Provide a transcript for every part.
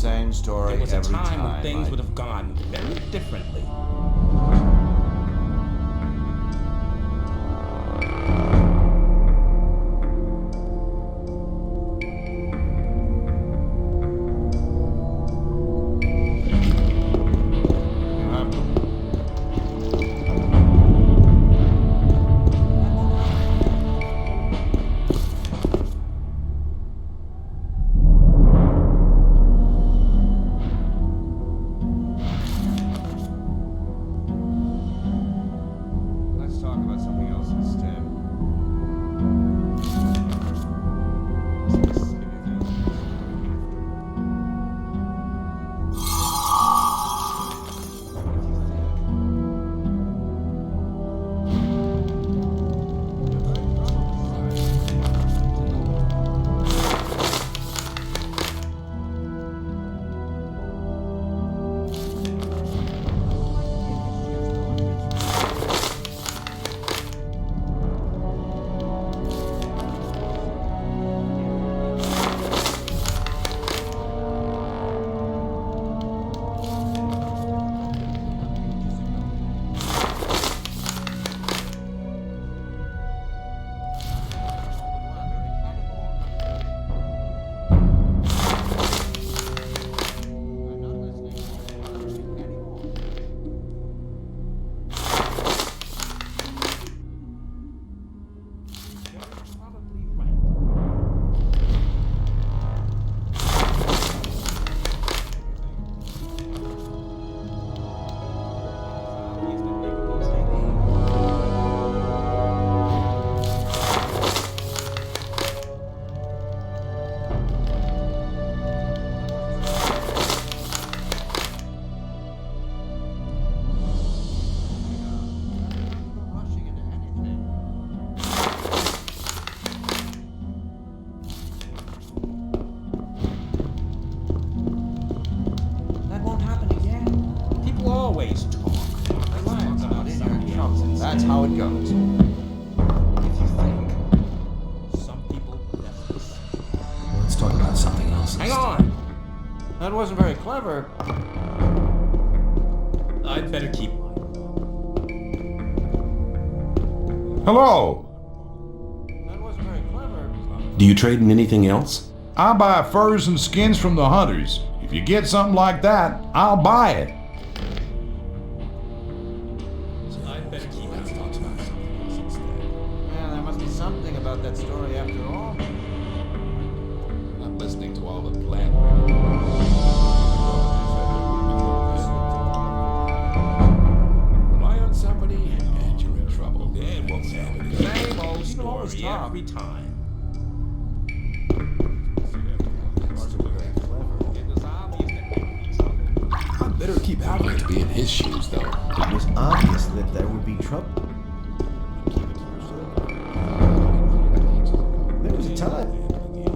same story every time. There was a time when things would have gone very differently. That's how it goes. If you think, some people never. Let's talk about something else. Hang on! That wasn't very clever. I'd better keep mine. Hello! That wasn't very clever. Do you trade in anything else? I buy furs and skins from the hunters. If you get something like that, I'll buy it. I'd better keep it. Let's talk about something else instead. Yeah, there must be something about that story after all. I'm not listening to all the bland rely on somebody and you're in trouble. It won't happen. Same old story every time. I better keep having to be in his shoes, though. It was obvious that there would be trouble. There was a time.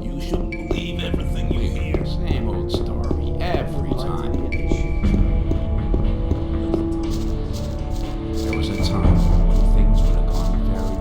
You shouldn't believe everything you hear. Same old story every time. There was a time when things would have gone very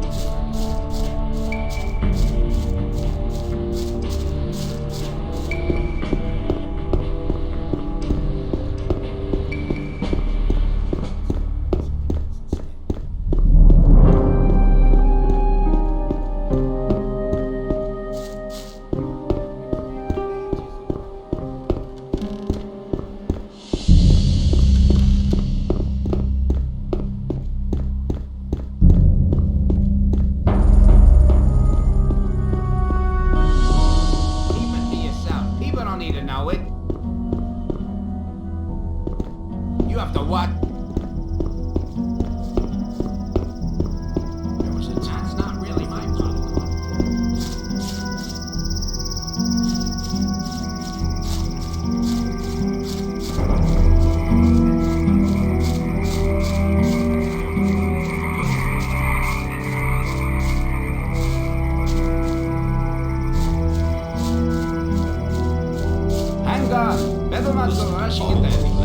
You have to what? There was a time. It's not really my protocol. Hang on. Better not go rushing into anything.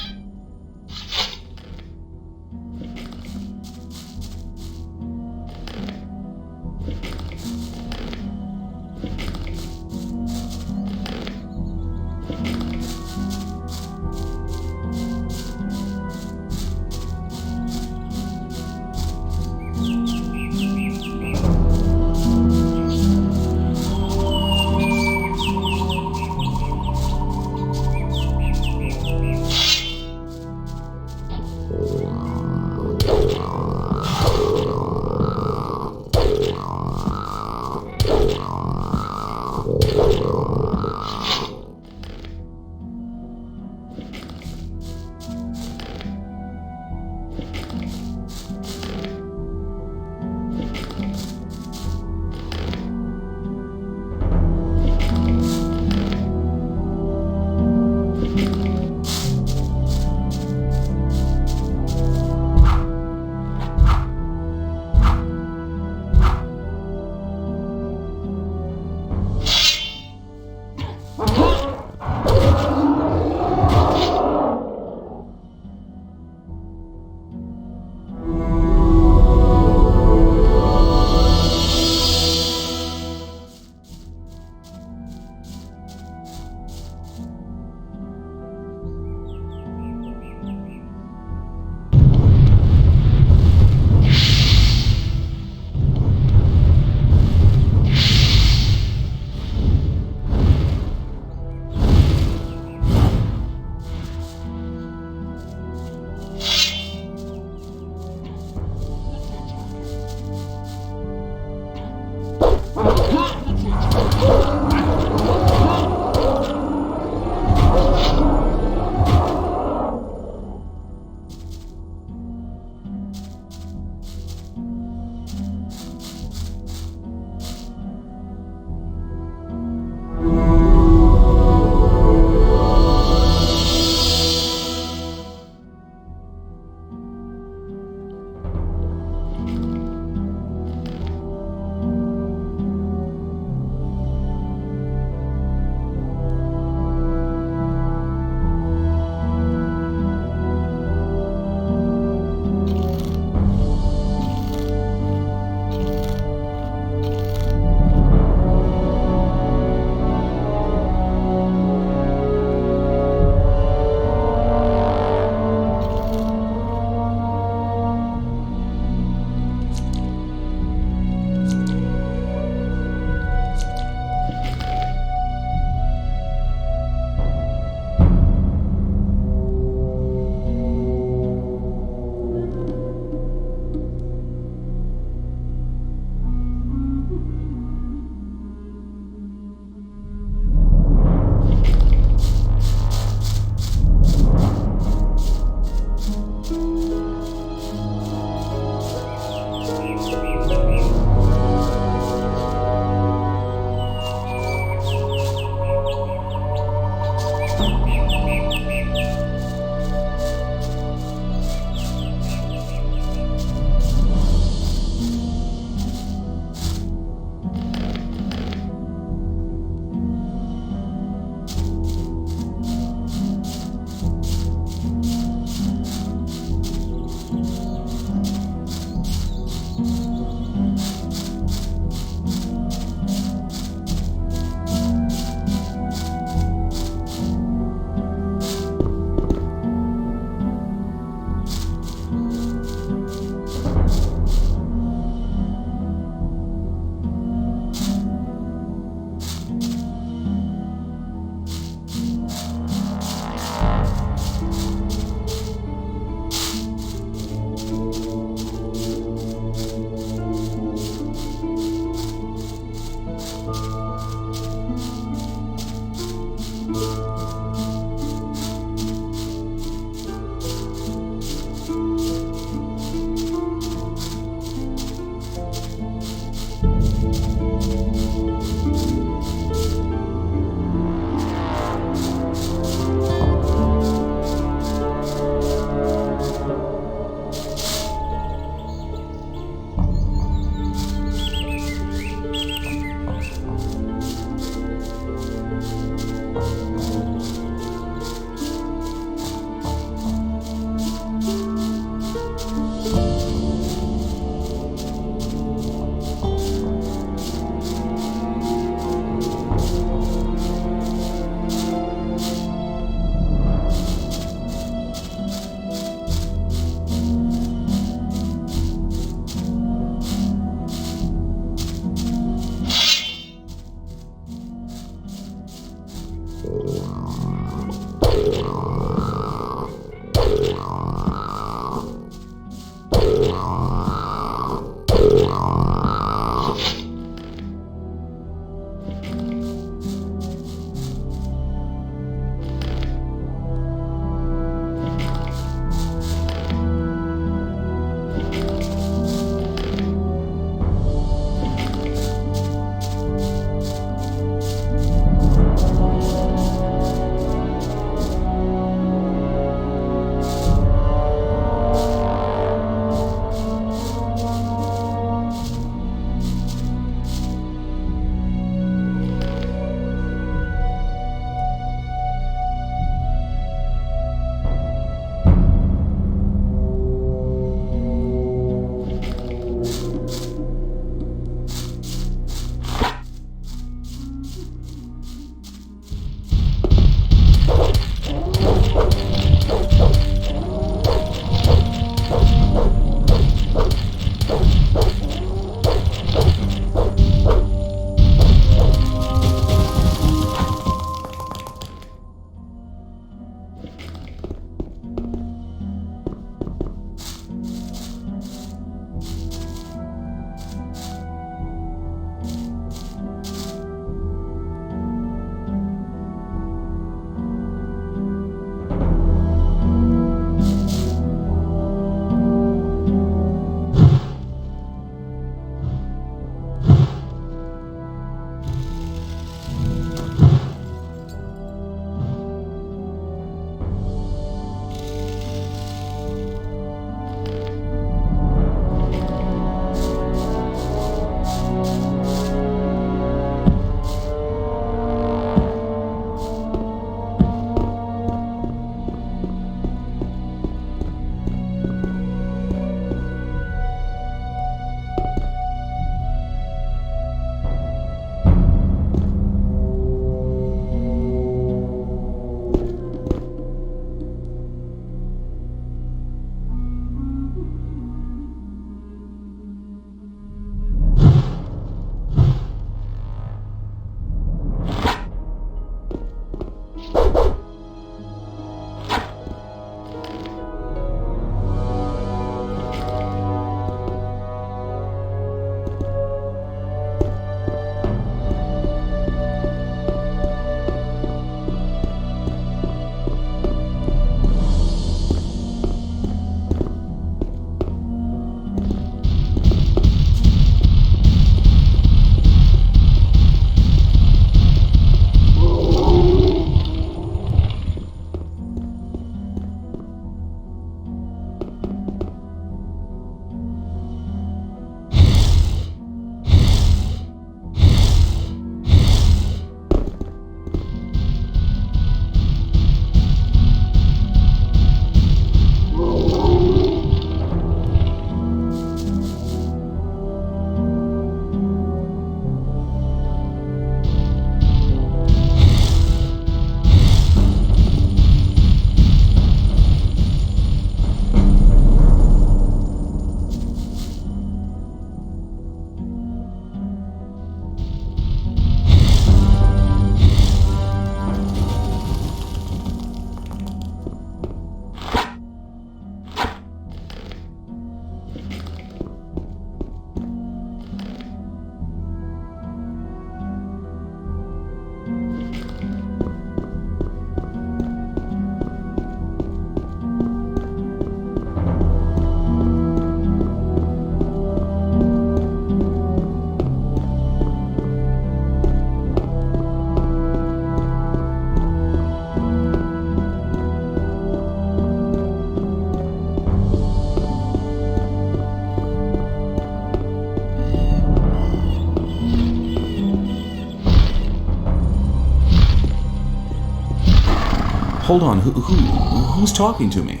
Hold on, who's talking to me?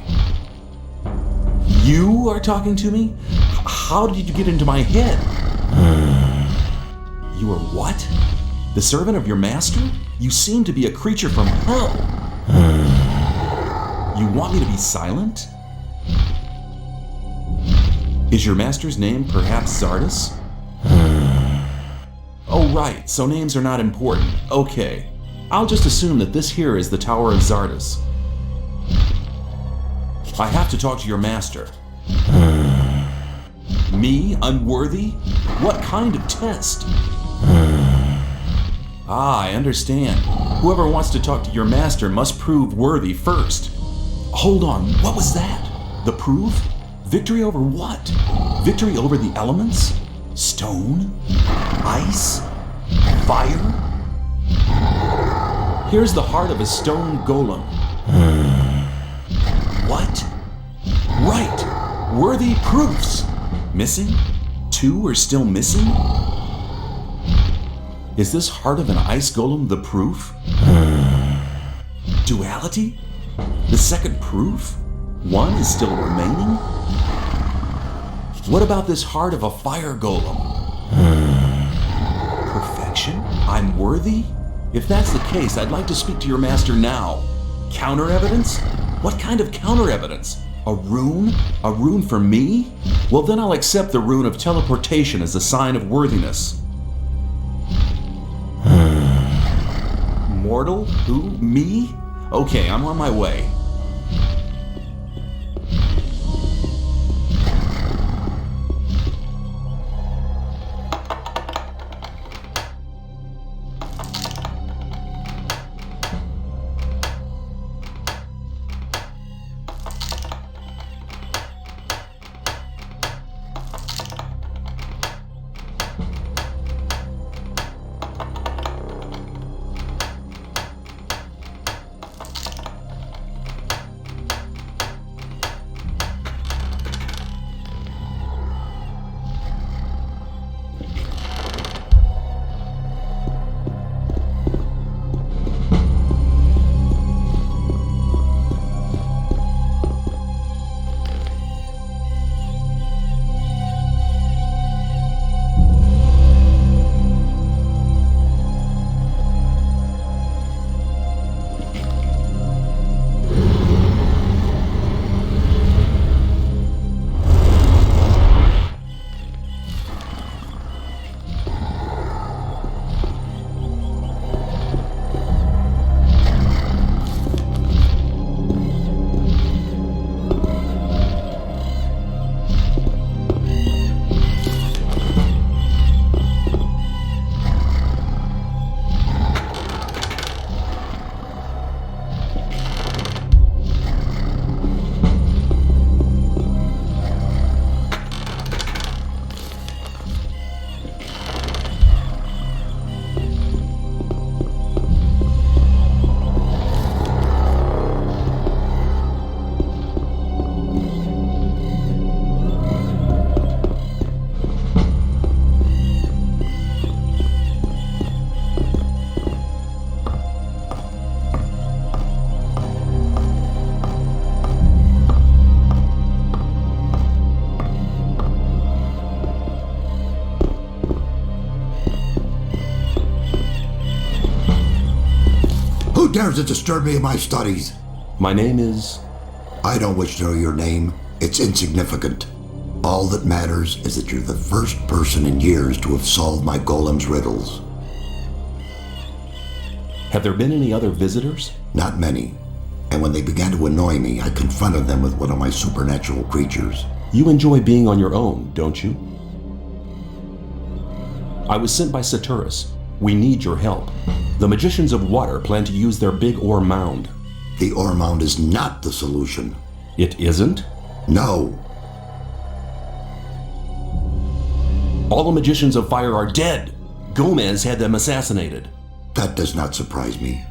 You are talking to me? How did you get into my head? You are what? The servant of your master? You seem to be a creature from hell. You want me to be silent? Is your master's name perhaps Zardus? Oh right, so names are not important. Okay. I'll just assume that this here is the Tower of Zardes. I have to talk to your master. Me? Unworthy? What kind of test? I understand. Whoever wants to talk to your master must prove worthy first. Hold on, what was that? The proof? Victory over what? Victory over the elements? Stone? Ice? Fire? Here's the heart of a stone golem. What? Right! Worthy proofs! Missing? 2 are still missing? Is this heart of an ice golem the proof? Duality? The second proof? 1 is still remaining? What about this heart of a fire golem? Perfection? I'm worthy? If that's the case, I'd like to speak to your master now. Counter evidence? What kind of counter evidence? A rune? A rune for me? Well, then I'll accept the rune of teleportation as a sign of worthiness. Mortal? Who? Me? Okay, I'm on my way. Who dares to disturb me in my studies? My name is... I don't wish to know your name. It's insignificant. All that matters is that you're the first person in years to have solved my golem's riddles. Have there been any other visitors? Not many. And when they began to annoy me, I confronted them with one of my supernatural creatures. You enjoy being on your own, don't you? I was sent by Saturus. We need your help. The Magicians of Water plan to use their big ore mound. The ore mound is not the solution. It isn't? No. All the Magicians of Fire are dead. Gomez had them assassinated. That does not surprise me.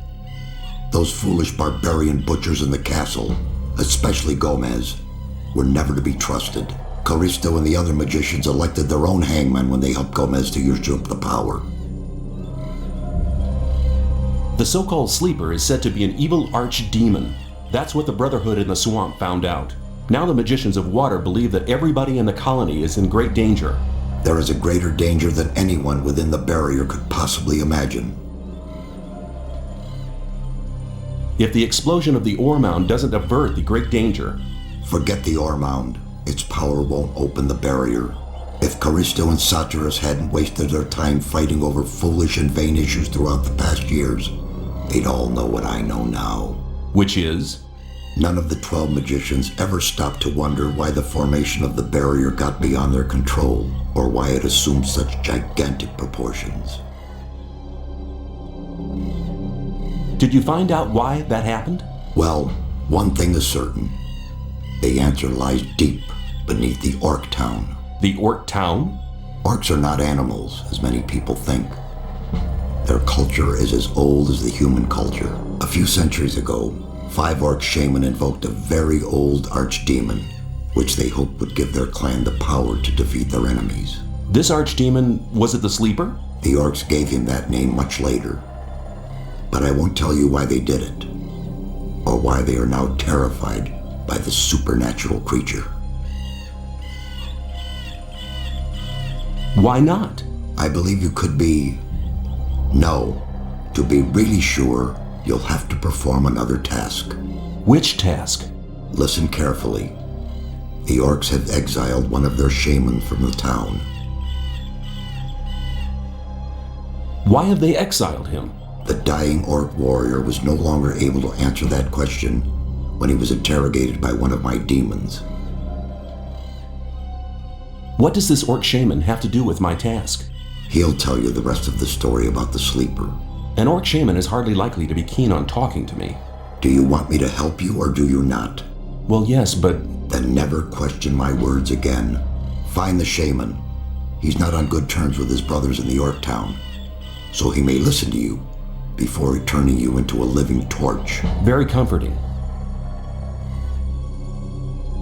Those foolish barbarian butchers in the castle, especially Gomez, were never to be trusted. Caristo and the other magicians elected their own hangman when they helped Gomez to usurp the power. The so-called Sleeper is said to be an evil archdemon. That's what the Brotherhood in the swamp found out. Now the Magicians of Water believe that everybody in the colony is in great danger. There is a greater danger than anyone within the barrier could possibly imagine. If the explosion of the ore mound doesn't avert the great danger... Forget the ore mound. Its power won't open the barrier. If Caristo and Saturus hadn't wasted their time fighting over foolish and vain issues throughout the past years, they'd all know what I know now. Which is? None of the 12 magicians ever stopped to wonder why the formation of the barrier got beyond their control, or why it assumed such gigantic proportions. Did you find out why that happened? Well, one thing is certain. The answer lies deep beneath the Orc town. The Orc town? Orcs are not animals, as many people think. Their culture is as old as the human culture. A few centuries ago, 5 Orc shaman invoked a very old archdemon, which they hoped would give their clan the power to defeat their enemies. This archdemon, was it the Sleeper? The Orcs gave him that name much later. But I won't tell you why they did it, or why they are now terrified by the supernatural creature. Why not? I believe you could be... No. To be really sure, you'll have to perform another task. Which task? Listen carefully. The Orcs have exiled one of their shamans from the town. Why have they exiled him? The dying Orc warrior was no longer able to answer that question when he was interrogated by one of my demons. What does this Orc shaman have to do with my task? He'll tell you the rest of the story about the Sleeper. An Orc shaman is hardly likely to be keen on talking to me. Do you want me to help you or do you not? Well, yes, but... Then never question my words again. Find the shaman. He's not on good terms with his brothers in the Orc town, so he may listen to you before turning you into a living torch. Very comforting.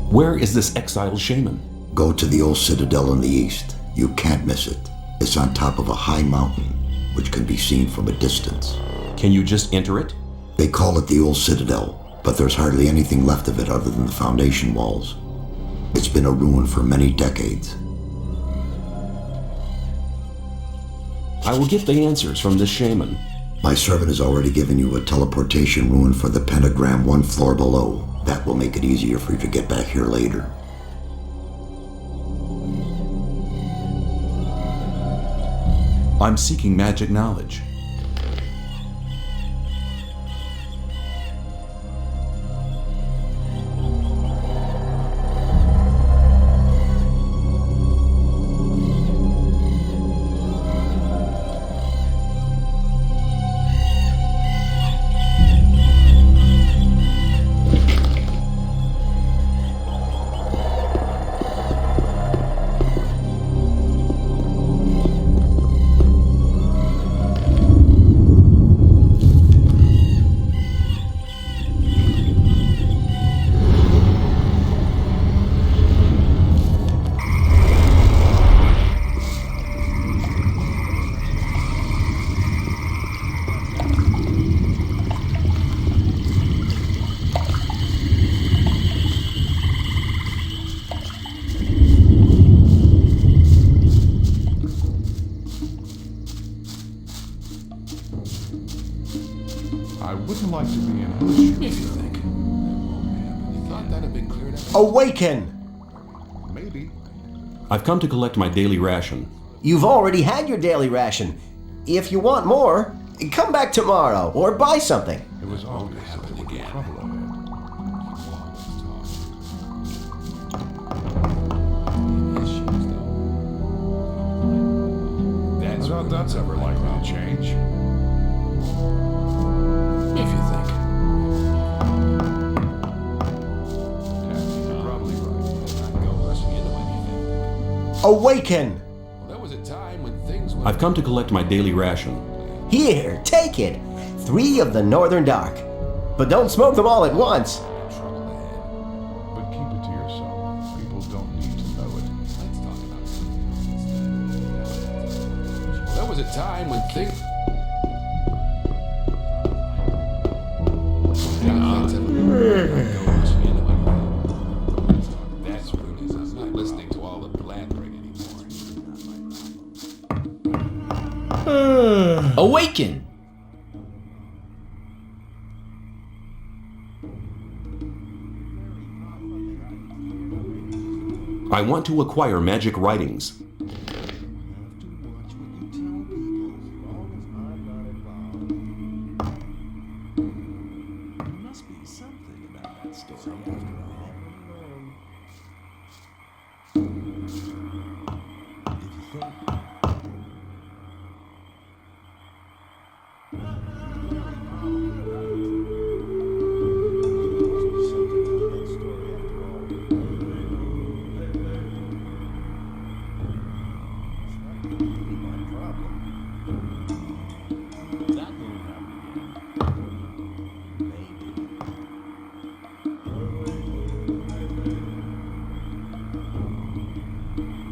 Where is this exiled shaman? Go to the old citadel in the east. You can't miss it. It's on top of a high mountain, which can be seen from a distance. Can you just enter it? They call it the old citadel, but there's hardly anything left of it other than the foundation walls. It's been a ruin for many decades. I will get the answers from this shaman. My servant has already given you a teleportation rune for the pentagram 1 floor below. That will make it easier for you to get back here later. I'm seeking magic knowledge. I wouldn't like to be in her shoes. If you think. That won't happen. You thought that'd been cleared up? Awaken! Maybe. I've come to collect my daily ration. You've already had your daily ration. If you want more, come back tomorrow or buy something. It was obvious that there would be trouble ahead. I doubt that's ever likely to change. If you think. Yeah, you're probably right. Not go rushing into anything. Awaken! Well, there was a time when things went. I've come to collect my daily ration. Here, take it. 3 of the Northern Dark. But don't smoke them all at once. Trouble ahead. But keep it to yourself. People don't need to know it. Let's talk about something else instead. Well, there was a time when things. That's what it is. I'm not listening to all the blathering anymore. Awaken! I want to acquire magic writings. That won't happen again.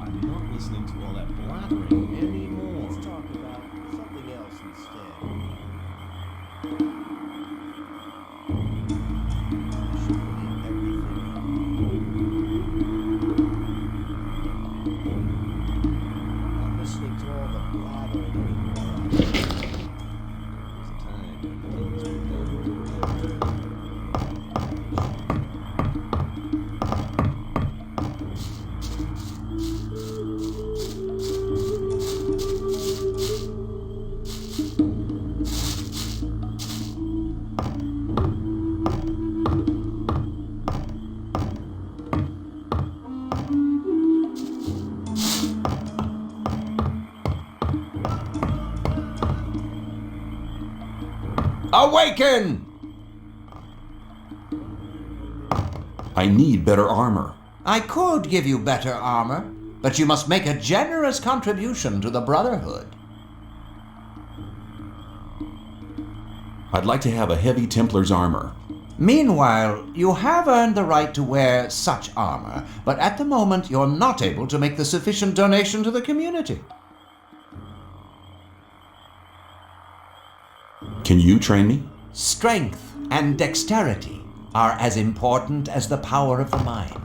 I'm not listening to all that blathering anymore. Let's talk about something else instead. Should leave everything up. Not listening to all the blathering anymore. It's time to get this done. Awaken! I need better armor. I could give you better armor, but you must make a generous contribution to the Brotherhood. I'd like to have a heavy Templar's armor. Meanwhile, you have earned the right to wear such armor, but at the moment you're not able to make the sufficient donation to the community. Can you train me? Strength and dexterity are as important as the power of the mind.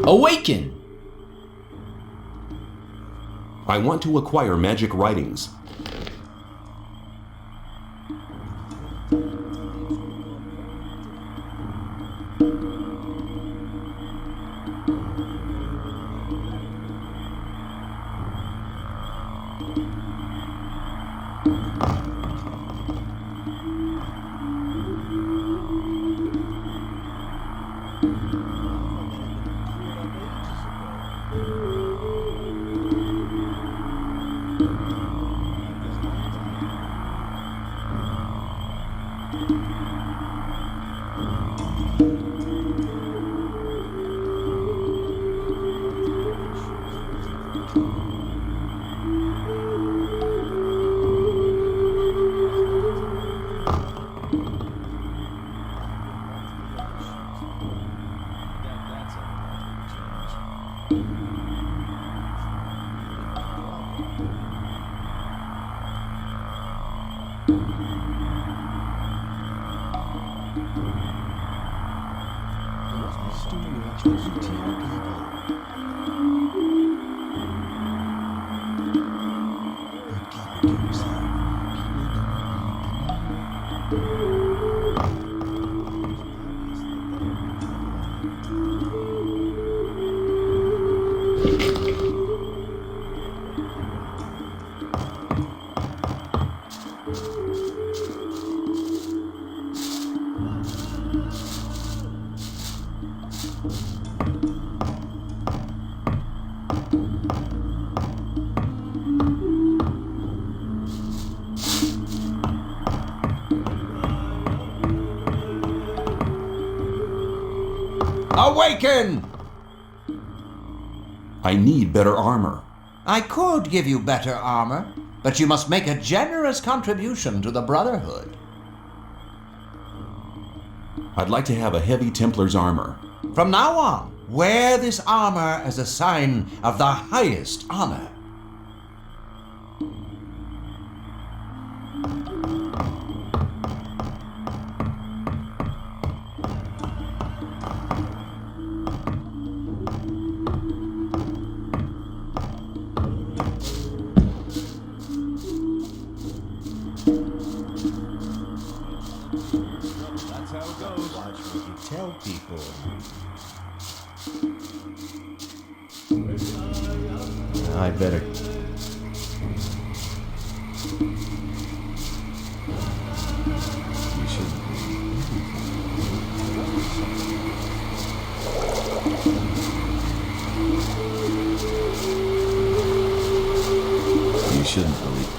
Awaken! I want to acquire magic writings. Awaken! I need better armor. I could give you better armor, but you must make a generous contribution to the Brotherhood. I'd like to have a heavy Templar's armor. From now on, wear this armor as a sign of the highest honor. I better... You should. You shouldn't believe.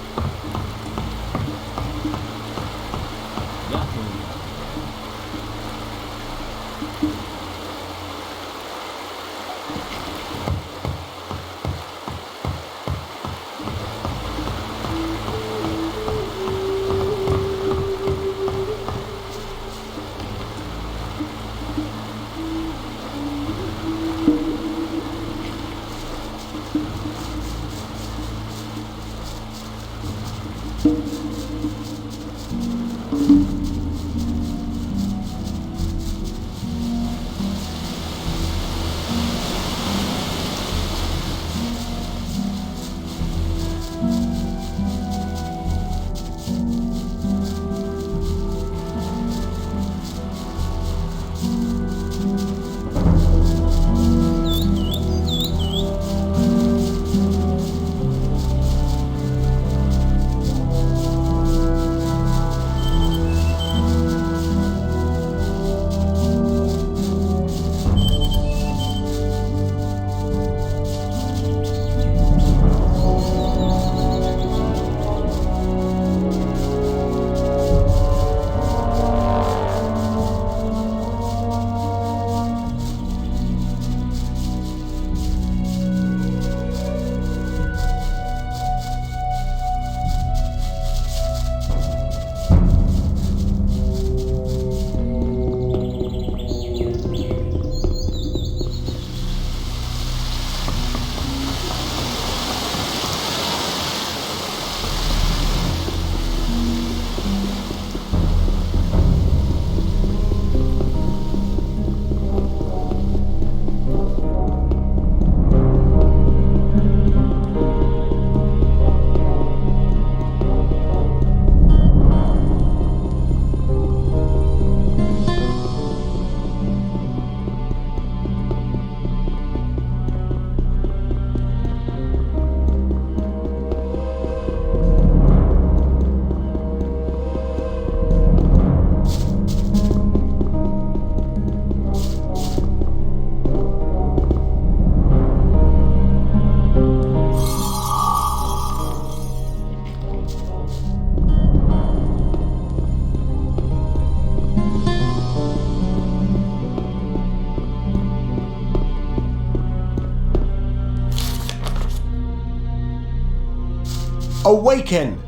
Awaken!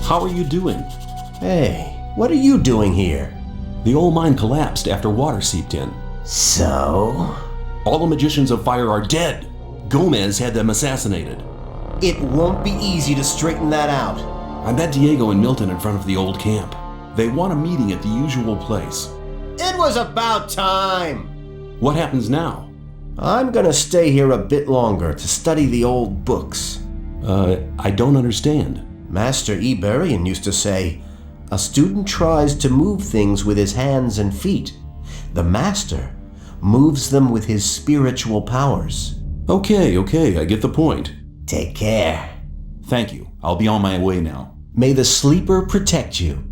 How are you doing? Hey, what are you doing here? The old mine collapsed after water seeped in. So? All the magicians of fire are dead. Gomez had them assassinated. It won't be easy to straighten that out. I met Diego and Milton in front of the old camp. They want a meeting at the usual place. It was about time! What happens now? I'm gonna stay here a bit longer to study the old books. I don't understand. Master Iberian used to say, a student tries to move things with his hands and feet. The master moves them with his spiritual powers. Okay, I get the point. Take care. Thank you. I'll be on my way now. May the sleeper protect you.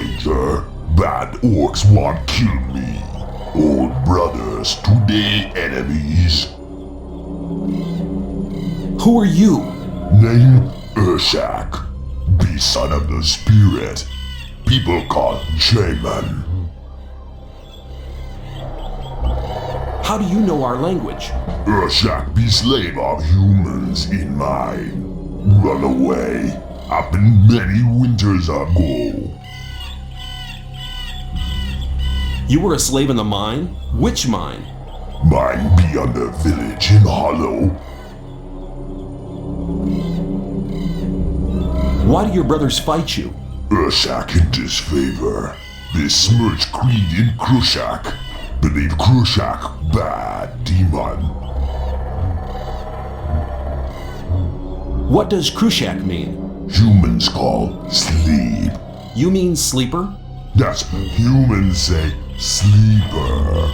stranger. Bad orcs want kill me. Old brothers, today enemies. Who are you? Name Ur'Shak. Be son of the spirit. People call shaman. How do you know our language? Ur'Shak be slave of humans in mine. Run away. Happened many winters ago. You were a slave in the mine? Which mine? Mine be on the village in Hollow. Why do your brothers fight you? Ur'Shak in disfavor. Besmirch creed in Ur'Shak. Believe Ur'Shak bad demon. What does Ur'Shak mean? Humans call sleep. You mean sleeper? That's humans say sleeper.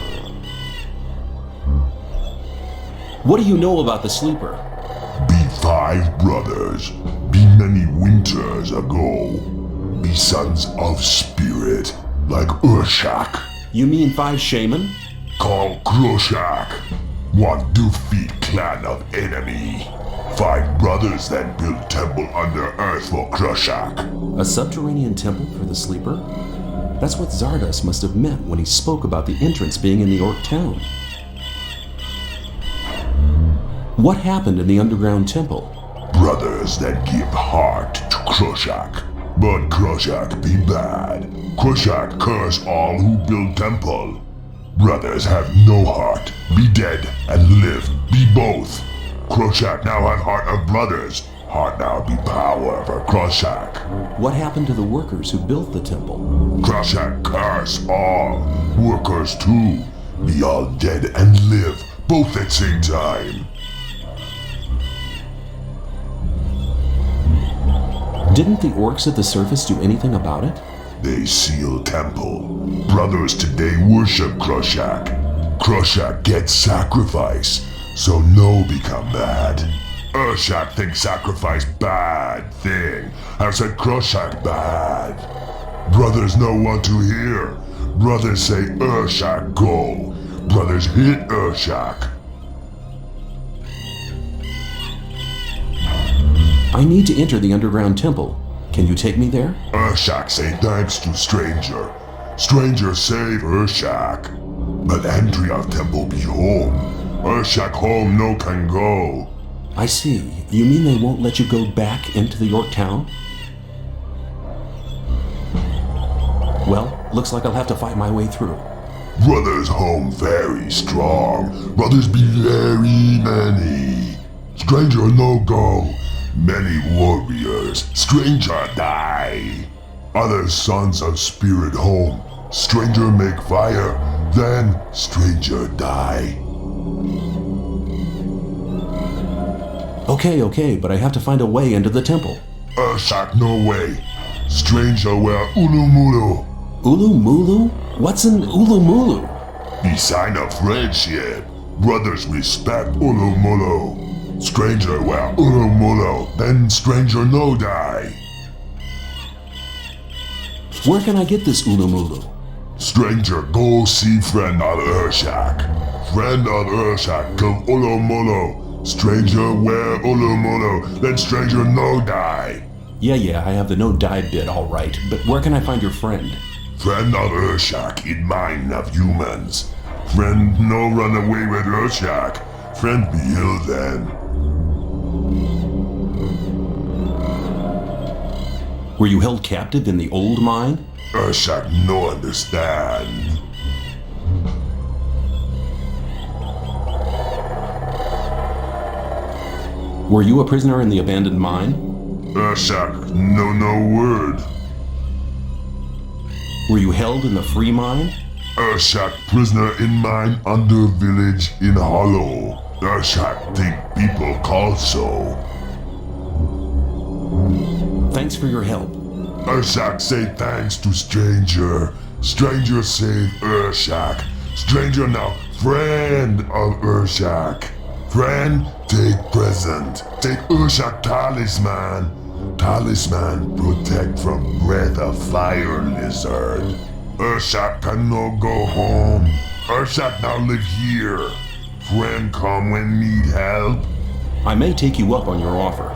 What do you know about the sleeper? Be 5 brothers. Be many winters ago. Be sons of spirit like Ur'Shak. You mean 5 shaman? Call Ur'Shak. One defeat clan of enemy. 5 brothers that build temple under earth for Ur'Shak. A subterranean temple for the sleeper? That's what Zardos must have meant when he spoke about the entrance being in the Orc town. What happened in the underground temple? Brothers that give heart to Ur'Shak. But Ur'Shak be bad. Ur'Shak curse all who build temple. Brothers have no heart. Be dead and live. Be both. Ur'Shak now have heart of brothers. Heart now be power for Ur'Shak. What happened to the workers who built the temple? Ur'Shak curse all. Workers too. Be all dead and live. Both at same time. Didn't the orcs at the surface do anything about it? They seal temple. Brothers today worship Ur'Shak. Ur'Shak gets sacrifice, so no become mad. Ur'Shak think sacrifice bad thing. I said Ur'Shak bad. Brothers know what to hear. Brothers say Ur'Shak go. Brothers hit Ur'Shak. I need to enter the underground temple. Can you take me there? Ur'Shak say thanks to stranger. Stranger save Ur'Shak. But entry of temple be home. Ur'Shak home no can go. I see. You mean they won't let you go back into the Orc town? Well, looks like I'll have to fight my way through. Brothers home very strong. Brothers be very many. Stranger no go. Many warriors. Stranger die. Other sons of spirit home. Stranger make fire. Then stranger die. Okay, but I have to find a way into the temple. Ur'Shak no way. Stranger wear ulumulu. Ulumulu? What's an Ulumulu? Be sign of friendship. Brothers respect ulumulu. Stranger wear ulumulu. Then stranger no die. Where can I get this Ulumulu? Stranger go see friend of Ur'Shak. Friend of Ur'Shak give ulumulu. Stranger wear ulumulu. Then stranger no die. Yeah, I have the no die bit all right, but where can I find your friend? Friend of Ur'Shak in mind of humans. Friend no run away with Ur'Shak. Friend be ill then. Were you held captive in the old mine? Ur'Shak no understand. Were you a prisoner in the abandoned mine? Ur'Shak no word. Were you held in the free mine? Ur'Shak prisoner in mine under village in Hollow. Ur'Shak think people call so. Thanks for your help. Ur'Shak say thanks to stranger. Stranger save Ur'Shak. Stranger now friend of Ur'Shak. Friend take present. Take Ur'Shak talisman. Talisman protect from breath of fire lizard. Ur'Shak can no go home. Ur'Shak now live here. Friend come when need help. I may take you up on your offer,